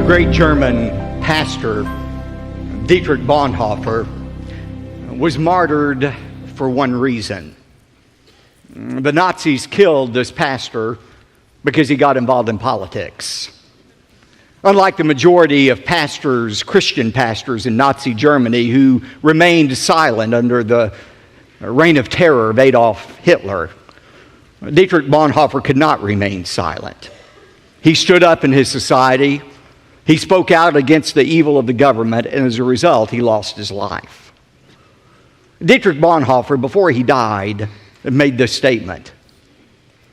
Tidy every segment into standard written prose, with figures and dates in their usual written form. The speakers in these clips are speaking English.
great German pastor, Dietrich Bonhoeffer, was martyred for one reason. The Nazis killed this pastor because he got involved in politics. Unlike the majority of pastors, Christian pastors in Nazi Germany who remained silent under the reign of terror of Adolf Hitler, Dietrich Bonhoeffer could not remain silent. He stood up in his society. He spoke out against the evil of the government, and as a result, he lost his life. Dietrich Bonhoeffer, before he died, made this statement.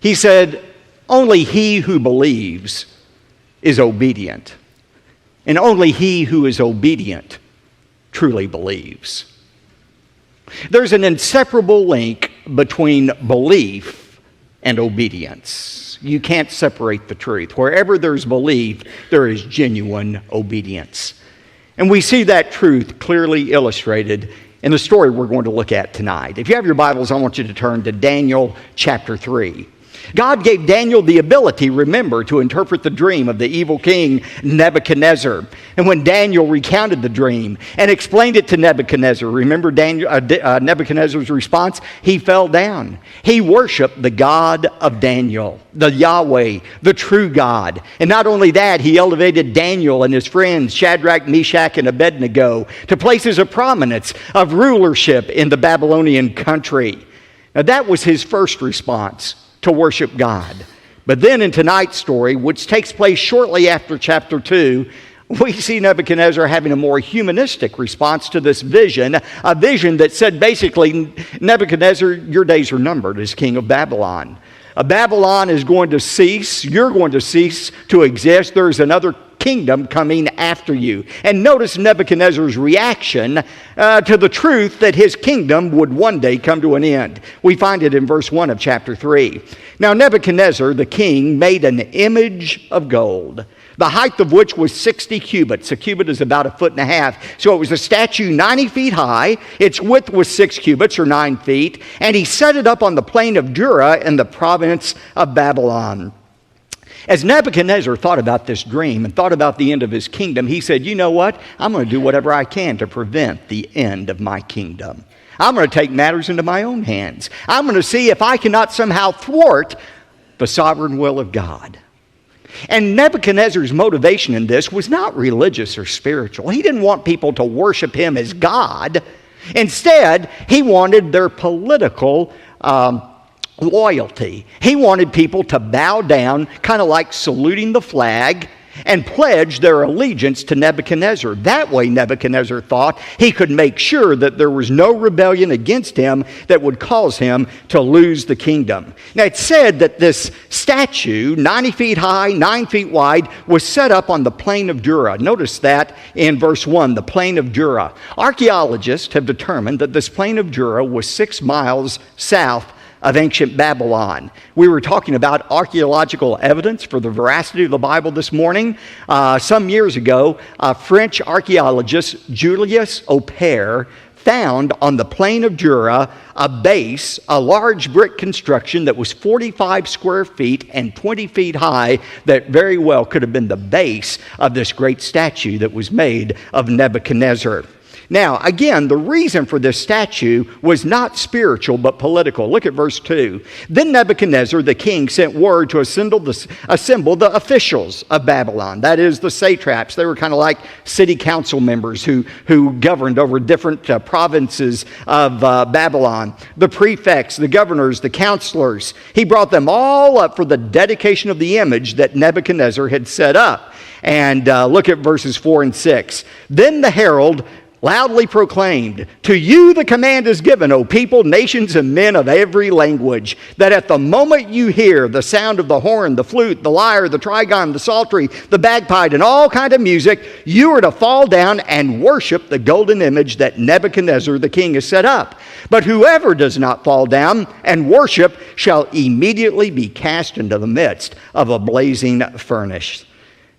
He said, "Only he who believes is obedient, and only he who is obedient truly believes." There's an inseparable link between belief and obedience. You can't separate the truth. Wherever there's belief, there is genuine obedience. And we see that truth clearly illustrated in the story we're going to look at tonight. If you have your Bibles, I want you to turn to Daniel chapter 3. God gave Daniel the ability, remember, to interpret the dream of the evil king Nebuchadnezzar. And when Daniel recounted the dream and explained it to Nebuchadnezzar, remember Nebuchadnezzar's response? He fell down. He worshiped the God of Daniel, the Yahweh, the true God. And not only that, he elevated Daniel and his friends, Shadrach, Meshach, and Abednego, to places of prominence, of rulership in the Babylonian country. Now that was his first response, to worship God. But then in tonight's story, which takes place shortly after chapter 2, we see Nebuchadnezzar having a more humanistic response to this vision, a vision that said basically, Nebuchadnezzar, your days are numbered as king of Babylon. Babylon is going to cease. You're going to cease to exist. There's another kingdom coming after you. And notice Nebuchadnezzar's reaction to the truth that his kingdom would one day come to an end. We find it in verse 1 of chapter 3. Now Nebuchadnezzar, the king, made an image of gold, the height of which was 60 cubits. A cubit is about 1.5 feet. So it was a statue 90 feet high. Its width was 6 cubits or 9 feet. And he set it up on the plain of Dura in the province of Babylon. As Nebuchadnezzar thought about this dream and thought about the end of his kingdom, he said, you know what? I'm going to do whatever I can to prevent the end of my kingdom. I'm going to take matters into my own hands. I'm going to see if I cannot somehow thwart the sovereign will of God. And Nebuchadnezzar's motivation in this was not religious or spiritual. He didn't want people to worship him as God. Instead, he wanted their political loyalty. He wanted people to bow down, kind of like saluting the flag, and pledge their allegiance to Nebuchadnezzar. That way, Nebuchadnezzar thought he could make sure that there was no rebellion against him that would cause him to lose the kingdom. Now, it's said that this statue, 90 feet high, 9 feet wide, was set up on the plain of Dura. Notice that in verse 1, the plain of Dura. Archaeologists have determined that this plain of Dura was 6 miles south of ancient Babylon. We were talking about archaeological evidence for the veracity of the Bible this morning. Some years ago, French archaeologist Julius Opère found on the plain of Dura a base, a large brick construction that was 45 square feet and 20 feet high that very well could have been the base of this great statue that was made of Nebuchadnezzar. Now, again, the reason for this statue was not spiritual, but political. Look at verse 2. Then Nebuchadnezzar, the king, sent word to assemble the officials of Babylon. That is, the satraps. They were kind of like city council members who governed over different provinces of Babylon. The prefects, the governors, the counselors. He brought them all up for the dedication of the image that Nebuchadnezzar had set up. And look at verses 4 and 6. Then the herald loudly proclaimed, "To you the command is given, O people, nations, and men of every language, that at the moment you hear the sound of the horn, the flute, the lyre, the trigon, the psaltery, the bagpipe, and all kind of music, you are to fall down and worship the golden image that Nebuchadnezzar the king has set up. But whoever does not fall down and worship shall immediately be cast into the midst of a blazing furnace."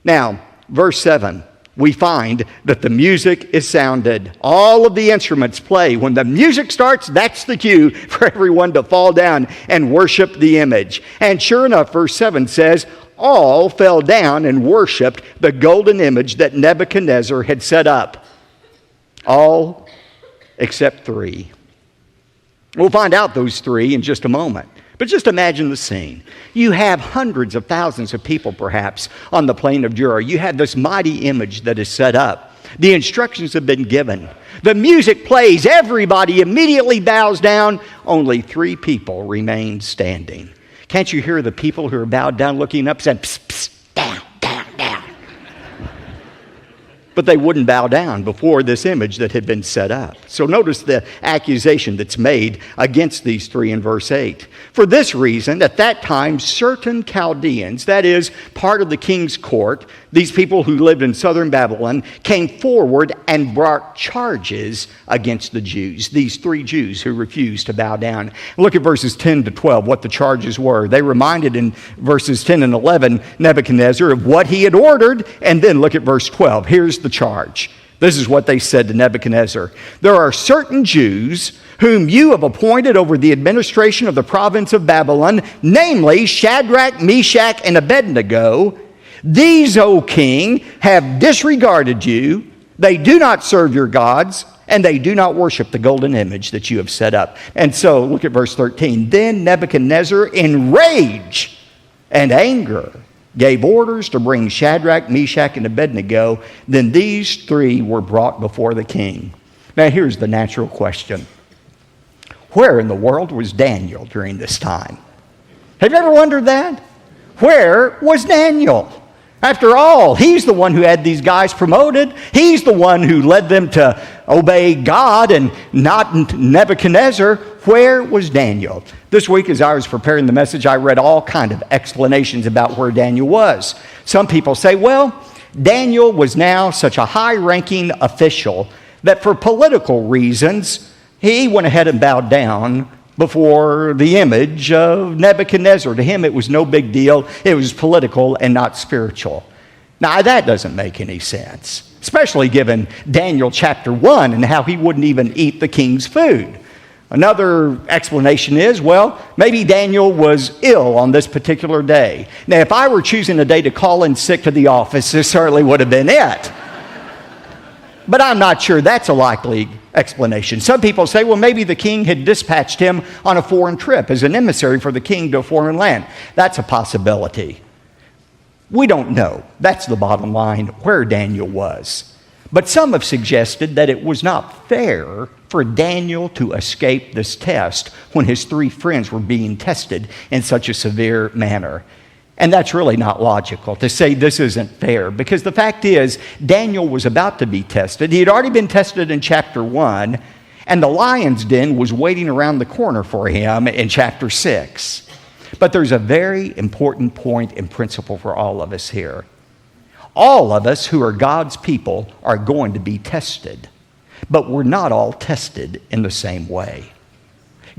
Now, verse 7. we find that the music is sounded. All of the instruments play. When the music starts, that's the cue for everyone to fall down and worship the image. And sure enough, verse 7 says, all fell down and worshiped the golden image that Nebuchadnezzar had set up. All except 3. We'll find out those 3 in just a moment. But just imagine the scene. You have hundreds of thousands of people, perhaps, on the plain of Jura. You have this mighty image that is set up. The instructions have been given. The music plays. Everybody immediately bows down. Only 3 people remain standing. Can't you hear the people who are bowed down looking up saying, psst, psst, down, down, down? But they wouldn't bow down before this image that had been set up. So notice the accusation that's made against these 3 in verse 8. For this reason, at that time, certain Chaldeans, that is, part of the king's court, these people who lived in southern Babylon, came forward and brought charges against the Jews, these 3 Jews who refused to bow down. Look at verses 10 to 12, what the charges were. They reminded in verses 10 and 11 Nebuchadnezzar of what he had ordered, and then look at verse 12. Here's the charge. This is what they said to Nebuchadnezzar. There are certain Jews whom you have appointed over the administration of the province of Babylon, namely Shadrach, Meshach, and Abednego. These, O king, have disregarded you. They do not serve your gods, and they do not worship the golden image that you have set up. And so, look at verse 13. Then Nebuchadnezzar, in rage and anger, gave orders to bring Shadrach, Meshach, and Abednego. Then these 3 were brought before the king. Now here's the natural question. Where in the world was Daniel during this time? Have you ever wondered that? Where was Daniel? After all, he's the one who had these guys promoted. He's the one who led them to obey God and not Nebuchadnezzar. Where was Daniel? This week as I was preparing the message, I read all kind of explanations about where Daniel was. Some people say, well, Daniel was now such a high-ranking official that for political reasons, he went ahead and bowed down before the image of Nebuchadnezzar. To him, it was no big deal. It was political and not spiritual. Now, that doesn't make any sense, especially given Daniel chapter 1 and how he wouldn't even eat the king's food. Another explanation is, well, maybe Daniel was ill on this particular day. Now, if I were choosing a day to call in sick to the office, this certainly would have been it. But I'm not sure that's a likely explanation. Some people say, well, maybe the king had dispatched him on a foreign trip as an emissary for the king to a foreign land. That's a possibility. We don't know. That's the bottom line, where Daniel was. But some have suggested that it was not fair for Daniel to escape this test when his 3 friends were being tested in such a severe manner. And that's really not logical to say this isn't fair, because the fact is Daniel was about to be tested. He had already been tested in chapter 1, and the lion's den was waiting around the corner for him in chapter 6. But there's a very important point and principle for all of us here. All of us who are God's people are going to be tested, but we're not all tested in the same way.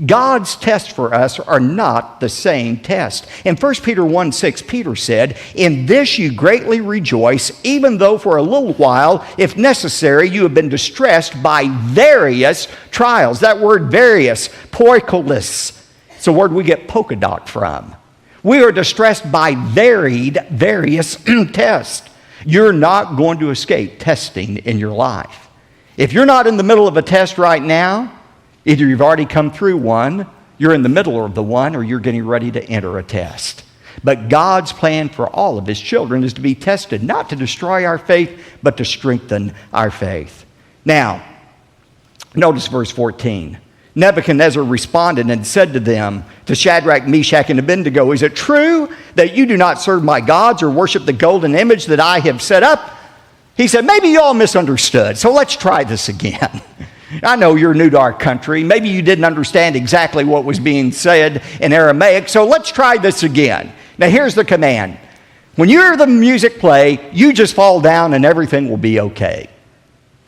God's tests for us are not the same test. In 1 Peter 1:6, Peter said, "In this you greatly rejoice, even though for a little while, if necessary, you have been distressed by various trials." That word various, poikolis, it's a word we get polka dot from. We are distressed by various tests. You're not going to escape testing in your life. If you're not in the middle of a test right now, either you've already come through one, you're in the middle of the one, or you're getting ready to enter a test. But God's plan for all of His children is to be tested, not to destroy our faith, but to strengthen our faith. Now, notice verse 14. Nebuchadnezzar responded and said to them, to Shadrach, Meshach, and Abednego, "Is it true that you do not serve my gods or worship the golden image that I have set up?" He said, "Maybe you all misunderstood, so let's try this again." I know you're new to our country. Maybe you didn't understand exactly what was being said in Aramaic, so let's try this again. Now here's the command. When you hear the music play, you just fall down and everything will be okay.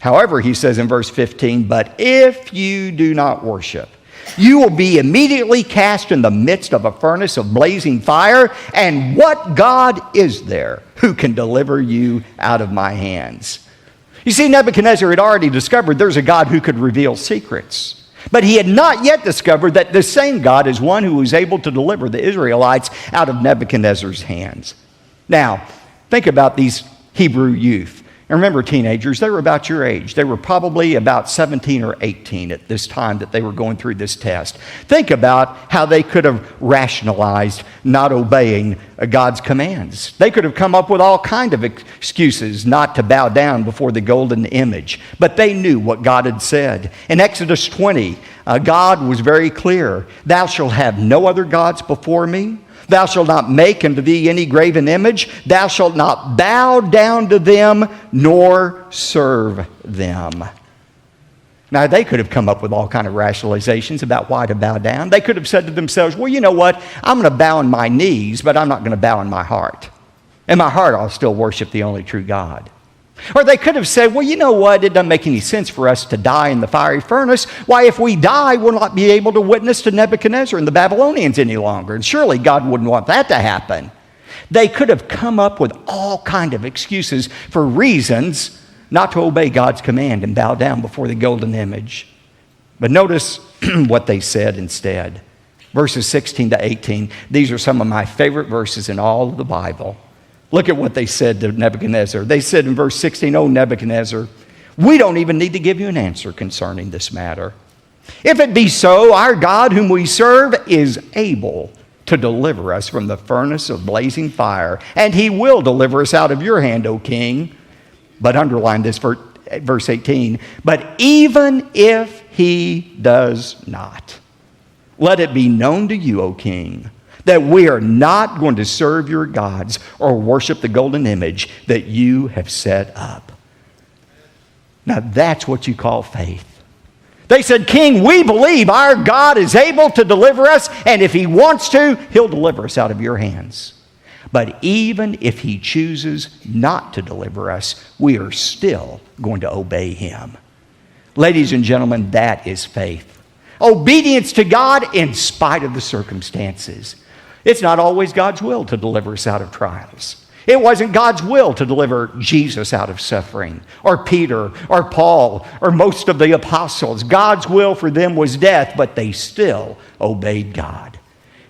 However, he says in verse 15, "But if you do not worship, You will be immediately cast in the midst of a furnace of blazing fire. And what God is there who can deliver you out of my hands? You see, Nebuchadnezzar had already discovered there's a God who could reveal secrets. But he had not yet discovered that this same God is one who was able to deliver the Israelites out of Nebuchadnezzar's hands. Now, think about these Hebrew youth. And remember, teenagers, they were about your age. They were probably about 17 or 18 at this time that they were going through this test. Think about how they could have rationalized not obeying God's commands. They could have come up with all kinds of excuses not to bow down before the golden image. But they knew what God had said. In Exodus 20, God was very clear. Thou shalt have no other gods before me. Thou shalt not make unto thee any graven image. Thou shalt not bow down to them, nor serve them. Now, they could have come up with all kinds of rationalizations about why to bow down. They could have said to themselves, well, you know what? I'm going to bow on my knees, but I'm not going to bow in my heart. In my heart, I'll still worship the only true God. Or they could have said, well, you know what? It doesn't make any sense for us to die in the fiery furnace. Why, if we die, we'll not be able to witness to Nebuchadnezzar and the Babylonians any longer. And surely God wouldn't want that to happen. They could have come up with all kinds of excuses for reasons not to obey God's command and bow down before the golden image. But notice what they said instead. Verses 16 to 18. These are some of my favorite verses in all of the Bible. Look at what they said to Nebuchadnezzar. They said in verse 16, "O Nebuchadnezzar, we don't even need to give you an answer concerning this matter. If it be so, our God whom we serve is able to deliver us from the furnace of blazing fire, and he will deliver us out of your hand, O king." But underline this verse 18, "But even if he does not, let it be known to you, O king, that we are not going to serve your gods or worship the golden image that you have set up." Now that's what you call faith. They said, "King, we believe our God is able to deliver us, and if he wants to, he'll deliver us out of your hands. But even if he chooses not to deliver us, we are still going to obey him." Ladies and gentlemen, that is faith. Obedience to God in spite of the circumstances. It's not always God's will to deliver us out of trials. It wasn't God's will to deliver Jesus out of suffering, or Peter, or Paul, or most of the apostles. God's will for them was death, but they still obeyed God.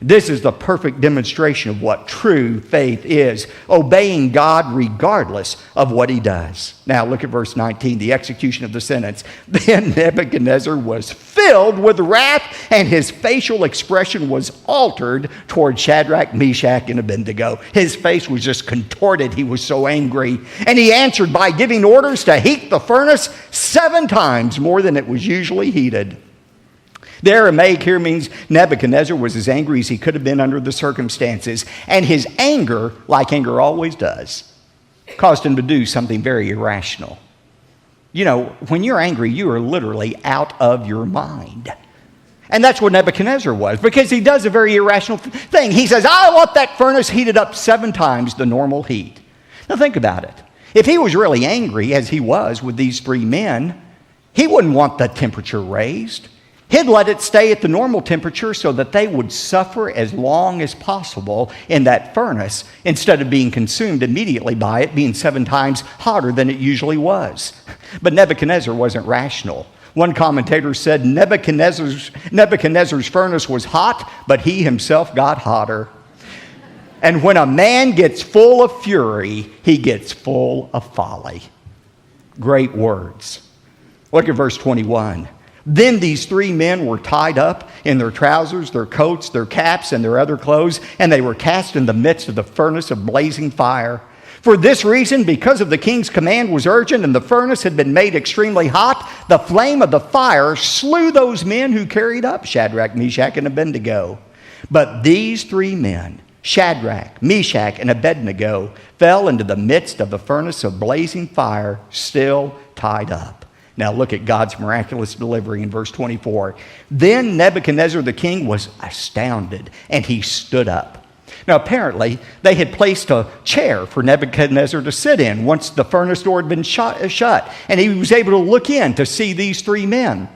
This is the perfect demonstration of what true faith is, obeying God regardless of what he does. Now look at verse 19, the execution of the sentence. "Then Nebuchadnezzar was filled with wrath, and his facial expression was altered toward Shadrach, Meshach, and Abednego." His face was just contorted. He was so angry. And he answered by giving orders to heat the furnace 7 times more than it was usually heated. The Aramaic here means Nebuchadnezzar was as angry as he could have been under the circumstances. And his anger, like anger always does, caused him to do something very irrational. You know, when you're angry, you are literally out of your mind. And that's what Nebuchadnezzar was, because he does a very irrational thing. He says, "I want that furnace heated up 7 times the normal heat." Now think about it. If he was really angry, as he was with these 3 men, he wouldn't want the temperature raised. He'd let it stay at the normal temperature so that they would suffer as long as possible in that furnace instead of being consumed immediately by it being 7 times hotter than it usually was. But Nebuchadnezzar wasn't rational. One commentator said Nebuchadnezzar's furnace was hot, but he himself got hotter. And when a man gets full of fury, he gets full of folly. Great words. Look at verse 21. "Then these 3 men were tied up in their trousers, their coats, their caps, and their other clothes, and they were cast in the midst of the furnace of blazing fire. For this reason, because of the king's command was urgent and the furnace had been made extremely hot, the flame of the fire slew those men who carried up Shadrach, Meshach, and Abednego. But these 3 men, Shadrach, Meshach, and Abednego, fell into the midst of the furnace of blazing fire, still tied up." Now look at God's miraculous delivery in verse 24. "Then Nebuchadnezzar the king was astounded, and he stood up." Now apparently they had placed a chair for Nebuchadnezzar to sit in once the furnace door had been shut, and he was able to look in to see these 3 men.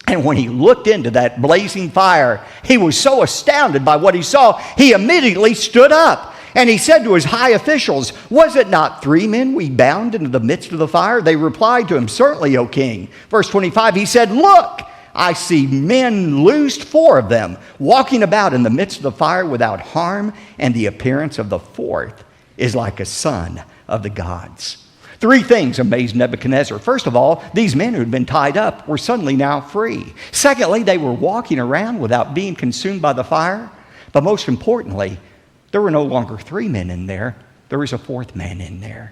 And when he looked into that blazing fire, he was so astounded by what he saw, he immediately stood up. And he said to his high officials, "Was it not 3 men we bound into the midst of the fire?" They replied to him, "Certainly, O king." Verse 25, he said, "Look, I see men loosed, 4 of them, walking about in the midst of the fire without harm, and the appearance of the 4th is like a son of the gods." 3 things amazed Nebuchadnezzar. First of all, these men who had been tied up were suddenly now free. Secondly, they were walking around without being consumed by the fire. But most importantly, there were no longer 3 men in there. There was a 4th man in there.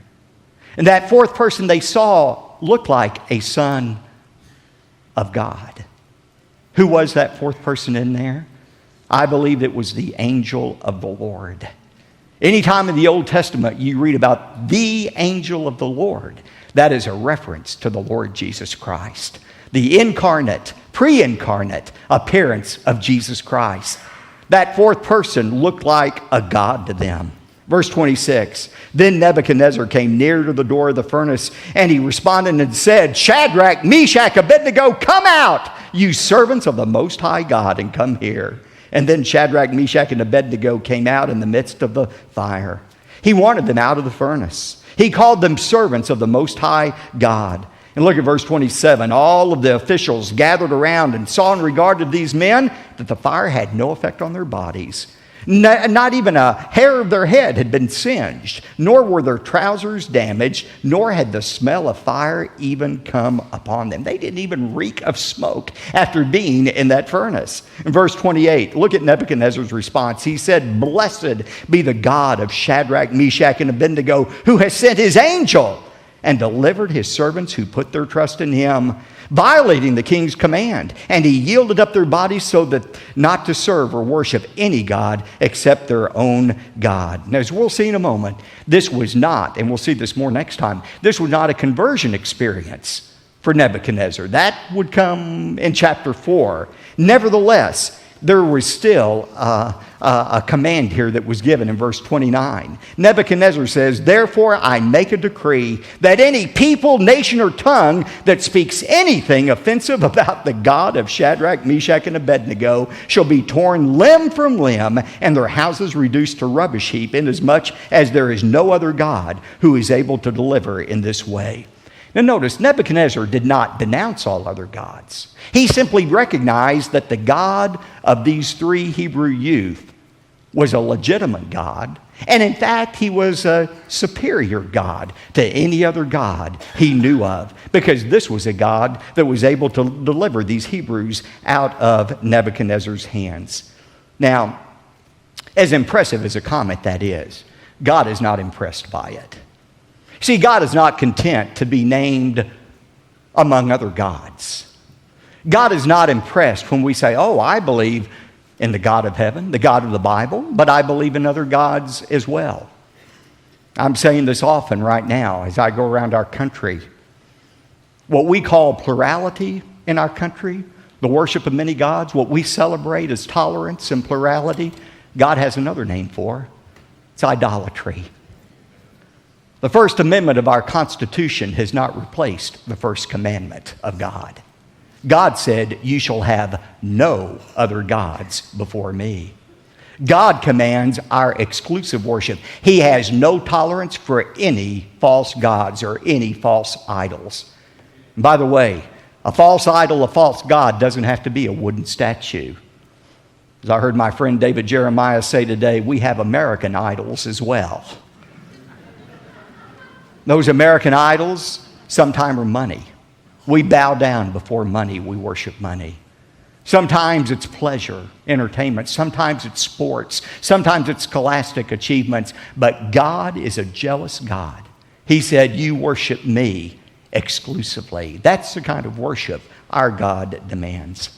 And that 4th person they saw looked like a son of God. Who was that 4th person in there? I believe it was the angel of the Lord. Anytime in the Old Testament you read about the angel of the Lord, that is a reference to the Lord Jesus Christ. The incarnate, pre-incarnate appearance of Jesus Christ. That 4th person looked like a god to them. Verse 26, then Nebuchadnezzar came near to the door of the furnace, and he responded and said, "Shadrach, Meshach, Abednego, come out, you servants of the Most High God, and come here." And then Shadrach, Meshach, and Abednego came out in the midst of the fire. He wanted them out of the furnace. He called them servants of the Most High God. And look at verse 27. All of the officials gathered around and saw in regard to these men that the fire had no effect on their bodies. Not even a hair of their head had been singed, nor were their trousers damaged, nor had the smell of fire even come upon them. They didn't even reek of smoke after being in that furnace. In verse 28, look at Nebuchadnezzar's response. He said, "Blessed be the God of Shadrach, Meshach, and Abednego, who has sent his angel and delivered his servants who put their trust in him, violating the king's command. And he yielded up their bodies so that not to serve or worship any god except their own God." Now, as we'll see in a moment, this was not, and we'll see this more next time, this was not a conversion experience for Nebuchadnezzar. That would come in chapter 4. Nevertheless, there was still a command here that was given in verse 29. Nebuchadnezzar says, "Therefore I make a decree that any people, nation, or tongue that speaks anything offensive about the God of Shadrach, Meshach, and Abednego shall be torn limb from limb, and their houses reduced to rubbish heap, inasmuch as there is no other God who is able to deliver in this way." Now notice, Nebuchadnezzar did not denounce all other gods. He simply recognized that the God of these 3 Hebrew youth was a legitimate God, and in fact, he was a superior God to any other God he knew of, because this was a God that was able to deliver these Hebrews out of Nebuchadnezzar's hands. Now, as impressive as a comment that is, God is not impressed by it. See, God is not content to be named among other gods. God is not impressed when we say, "Oh, I believe in the God of heaven, the God of the Bible, but I believe in other gods as well." I'm saying this often right now as I go around our country. What we call plurality in our country, the worship of many gods, what we celebrate as tolerance and plurality, God has another name for. It's idolatry. The First Amendment of our Constitution has not replaced the first commandment of God. God said, "You shall have no other gods before me." God commands our exclusive worship. He has no tolerance for any false gods or any false idols. And by the way, a false idol, a false god doesn't have to be a wooden statue. As I heard my friend David Jeremiah say today, we have American idols as well. Those American idols sometimes are money. We bow down before money. We worship money. Sometimes it's pleasure, entertainment. Sometimes it's sports. Sometimes it's scholastic achievements. But God is a jealous God. He said, "You worship me exclusively." That's the kind of worship our God demands.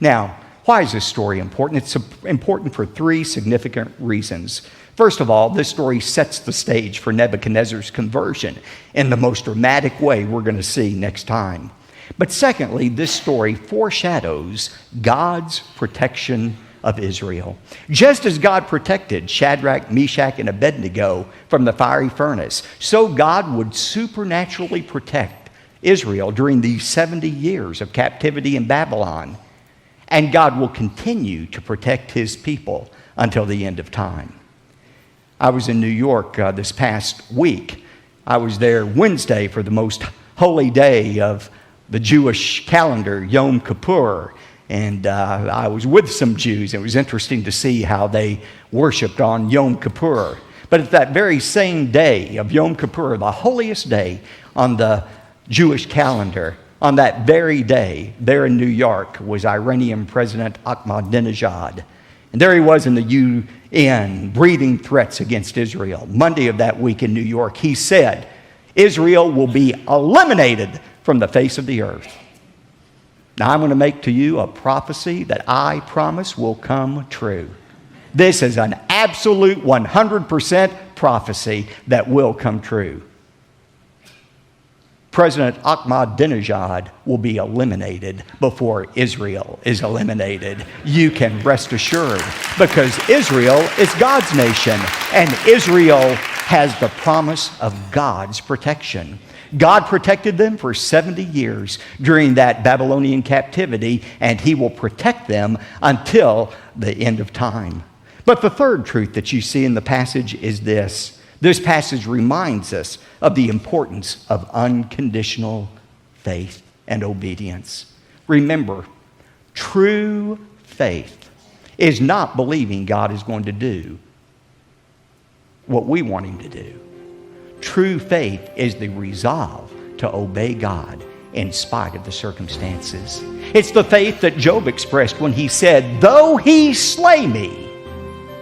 Now, why is this story important? It's important for 3 significant reasons. First of all, this story sets the stage for Nebuchadnezzar's conversion in the most dramatic way we're going to see next time. But secondly, this story foreshadows God's protection of Israel. Just as God protected Shadrach, Meshach, and Abednego from the fiery furnace, so God would supernaturally protect Israel during these 70 years of captivity in Babylon. And God will continue to protect his people until the end of time. I was in New York this past week. I was there Wednesday for the most holy day of the Jewish calendar, Yom Kippur. And I was with some Jews. It was interesting to see how they worshiped on Yom Kippur. But at that very same day of Yom Kippur, the holiest day on the Jewish calendar, on that very day, there in New York, was Iranian President Ahmadinejad. And there he was in the UN, breathing threats against Israel. Monday of that week in New York, he said, Israel will be eliminated from the face of the earth. Now, I'm going to make to you a prophecy that I promise will come true. This is an absolute 100% prophecy that will come true. President Ahmadinejad will be eliminated before Israel is eliminated. You can rest assured, because Israel is God's nation, and Israel has the promise of God's protection. God protected them for 70 years during that Babylonian captivity, and he will protect them until the end of time. But the third truth that you see in the passage is this. This passage reminds us of the importance of unconditional faith and obedience. Remember, true faith is not believing God is going to do what we want him to do. True faith is the resolve to obey God in spite of the circumstances. It's the faith that Job expressed when he said, though he slay me,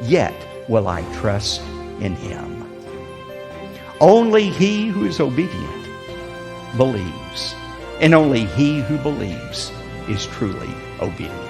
yet will I trust in him. Only he who is obedient believes, and only he who believes is truly obedient.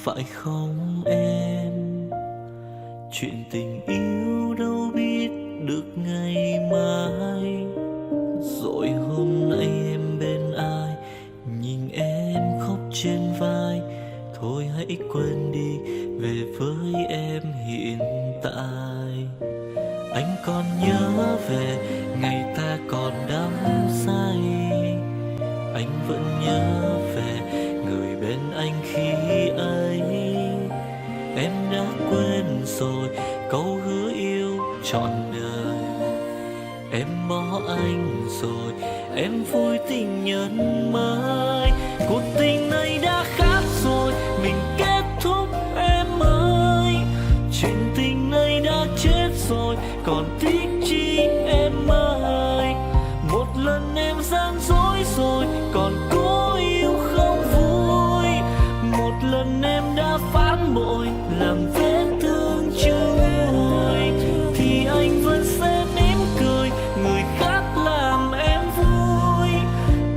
phải không em? Chuyện tình yêu đâu biết được ngày mai. Rồi hôm nay em bên ai, nhìn em khóc trên vai. Thôi hãy quên đi, về với em hiện tại. Anh còn nhớ về ngày ta còn đắm say. Anh vẫn nhớ về người bên anh khi ấy. Em đã quên rồi câu hứa yêu trọn đời. Em bỏ anh rồi, em vui tình nhân mới. Cuộc tình này đã khác rồi, mình kết thúc em ơi. Chuyện tình này đã chết rồi, còn thích chi em ơi. Một lần em gian dối rồi, còn cố yêu không vui. Một lần em đã phản bội, làm vết thương chưa nguôi. Thì anh vẫn sẽ mỉm cười, người khác làm em vui.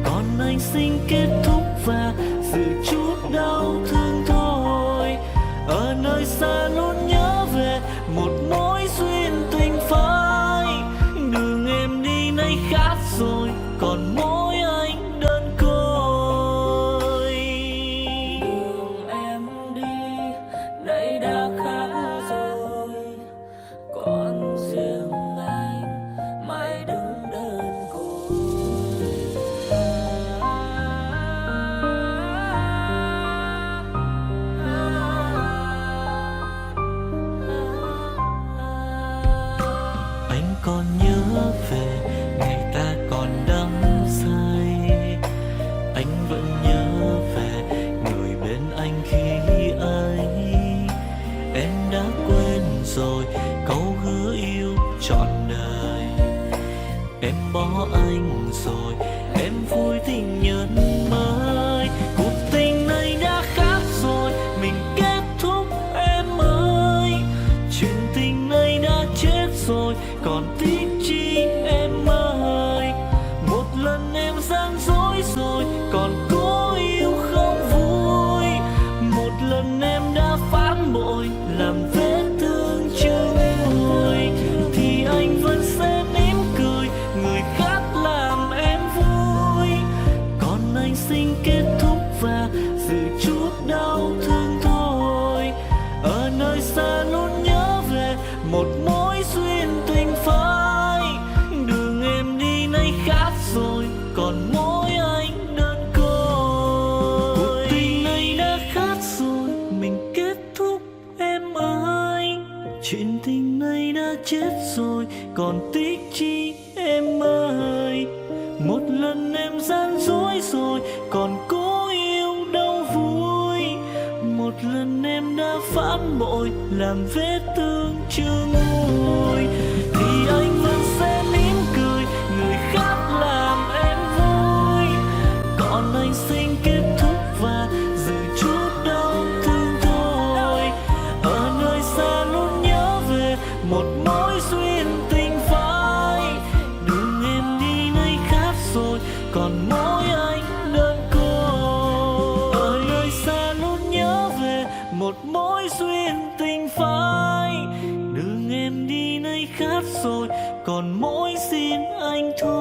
Còn anh xin kết thúc và giữ chút đau thương thôi. Ở nơi xa luôn nhớ về một mối duyên tình phai. rồi, còn mỗi anh đơn côi. Đường em đi nay đã khác rồi, còn riêng anh mãi đứng đơn côi. Anh còn nhớ về ngày ta còn đắm say, anh vẫn nhớ về người bên anh khi ấy. Em đã quên rồi câu hứa yêu trọn đời, em bỏ anh rồi, em vui tình nhân mới. Cuộc tình này đã khác rồi, mình kết thúc em ơi. Chuyện tình này đã chết rồi, còn tiếc chi em ơi. Một lần em gian dối rồi, còn cố yêu không vui. Một lần em đã phản bội, làm vết thương chưa nguôi, thì anh vẫn sẽ mỉm cười, người khác làm em vui. Còn anh xin kết thúc và giữ chút đau thương thôi. Ở nơi xa luôn nhớ về một mối duyên tình phai. Đường em đi nay khác rồi, còn mỗi anh đơn côi. Cuộc tình này đã khác rồi, mình kết thúc em ơi. Chuyện tình này đã chết rồi, còn tiếc chi em ơi. Một lần em gian dối rồi, còn cố yêu đâu vui. Một lần em đã phản bội, làm vết thương chưa nguôi, thì anh vẫn sẽ mỉm cười, người khác làm em vui. Còn anh xin kết thúc và giữ chút đau thương thôi. Ở nơi xa luôn nhớ về một mối duyên tình phai. Đường em đi nay khác rồi, còn mỗi anh đơn côi. Ở nơi xa luôn nhớ về một mối duyên tình phai. Đường em đi nay khác rồi, còn mỗi xin anh thôi.